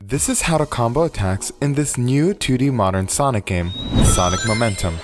This is how to combo attacks in this new 2D modern Sonic game, Sonic Momentum.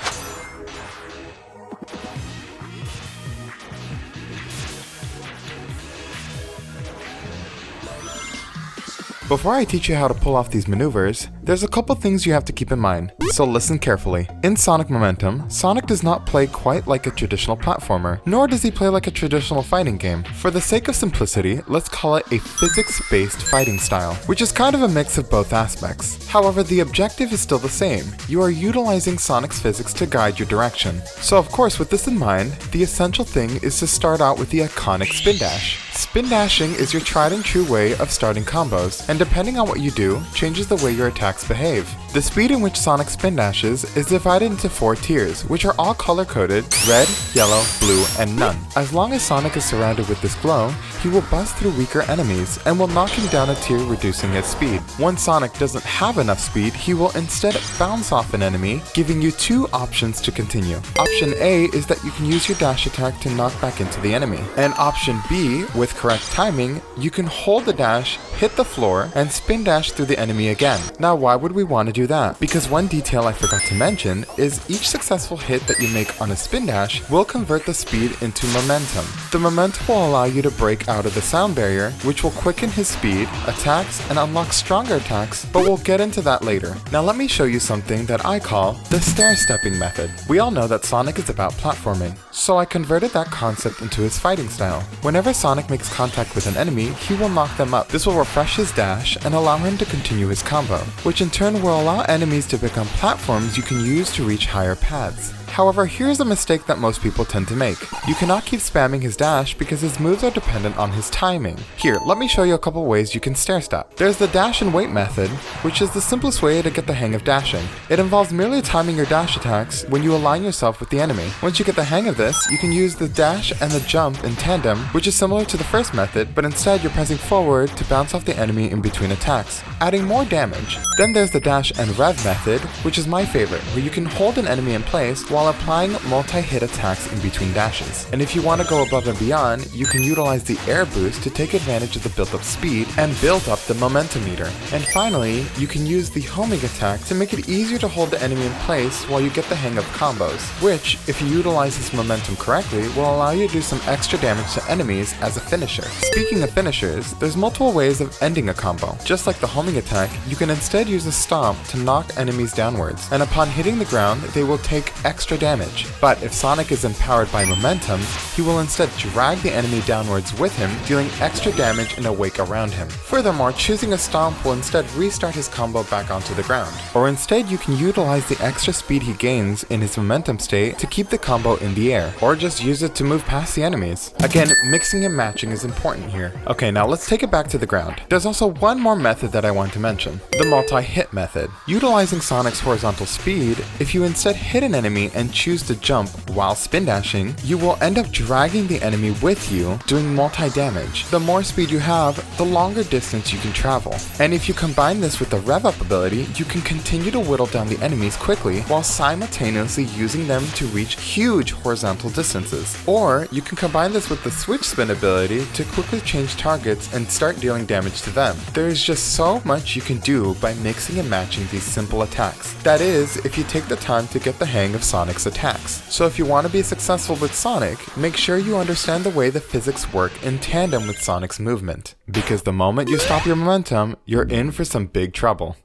Before I teach you how to pull off these maneuvers, there's a couple things you have to keep in mind, so listen carefully. In Sonic Momentum, Sonic does not play quite like a traditional platformer, nor does he play like a traditional fighting game. For the sake of simplicity, let's call it a physics-based fighting style, which is kind of a mix of both aspects. However, the objective is still the same. You are utilizing Sonic's physics to guide your direction. So of course, with this in mind, the essential thing is to start out with the iconic spin dash. Spin dashing is your tried and true way of starting combos, and depending on what you do, changes the way your attacks behave. The speed in which Sonic spin dashes is divided into 4 tiers, which are all color-coded: red, yellow, blue, and none. As long as Sonic is surrounded with this glow, he will bust through weaker enemies and will knock him down a tier, reducing his speed. Once Sonic doesn't have enough speed, he will instead bounce off an enemy, giving you 2 options to continue. Option A is that you can use your dash attack to knock back into the enemy, and option B, with correct timing, you can hold the dash, hit the floor, and spin dash through the enemy again. Now why would we want to do that? Because one detail I forgot to mention is each successful hit that you make on a spin dash will convert the speed into momentum. The momentum will allow you to break out of the sound barrier, which will quicken his speed, attacks, and unlock stronger attacks, but we'll get into that later. Now let me show you something that I call the stair-stepping method. We all know that Sonic is about platforming, so I converted that concept into his fighting style. Whenever Sonic makes contact with an enemy, he will knock them up. This will refresh his dash and allow him to continue his combo, which in turn will allow enemies to become platforms you can use to reach higher paths. However, here's a mistake that most people tend to make. You cannot keep spamming his dash because his moves are dependent on his timing. Here, let me show you a couple ways you can stair step. There's the dash and wait method, which is the simplest way to get the hang of dashing. It involves merely timing your dash attacks when you align yourself with the enemy. Once you get the hang of this, you can use the dash and the jump in tandem, which is similar to the first method, but instead you're pressing forward to bounce off the enemy in between attacks, adding more damage. Then there's the dash and rev method, which is my favorite, where you can hold an enemy in place while applying multi-hit attacks in between dashes. And if you want to go above and beyond, you can utilize the air boost to take advantage of the built-up speed and build up the momentum meter. And finally, you can use the homing attack to make it easier to hold the enemy in place while you get the hang of combos, which, if you utilize this momentum correctly, will allow you to do some extra damage to enemies as a finisher. Speaking of finishers, there's multiple ways of ending a combo. Just like the homing attack, you can instead use a stomp to knock enemies downwards, and upon hitting the ground, they will take extra damage. But if Sonic is empowered by momentum, he will instead drag the enemy downwards with him, dealing extra damage in a wake around him. Furthermore, choosing a stomp will instead restart his combo back onto the ground. Or instead, you can utilize the extra speed he gains in his momentum state to keep the combo in the air, or just use it to move past the enemies. Again, mixing and matching is important here. Okay, now let's take it back to the ground. There's also one more method that I want to mention, the multi-hit method. Utilizing Sonic's horizontal speed, if you instead hit an enemy and choose to jump while spin dashing, you will end up dragging the enemy with you, doing multi-damage. The more speed you have, the longer distance you can travel. And if you combine this with the rev up ability, you can continue to whittle down the enemies quickly while simultaneously using them to reach huge horizontal distances. Or you can combine this with the switch spin ability to quickly change targets and start dealing damage to them. There is just so much you can do by mixing and matching these simple attacks. That is, if you take the time to get the hang of Sonic's attacks. So if you want to be successful with Sonic, make sure you understand the way the physics work in tandem with Sonic's movement. Because the moment you stop your momentum, you're in for some big trouble.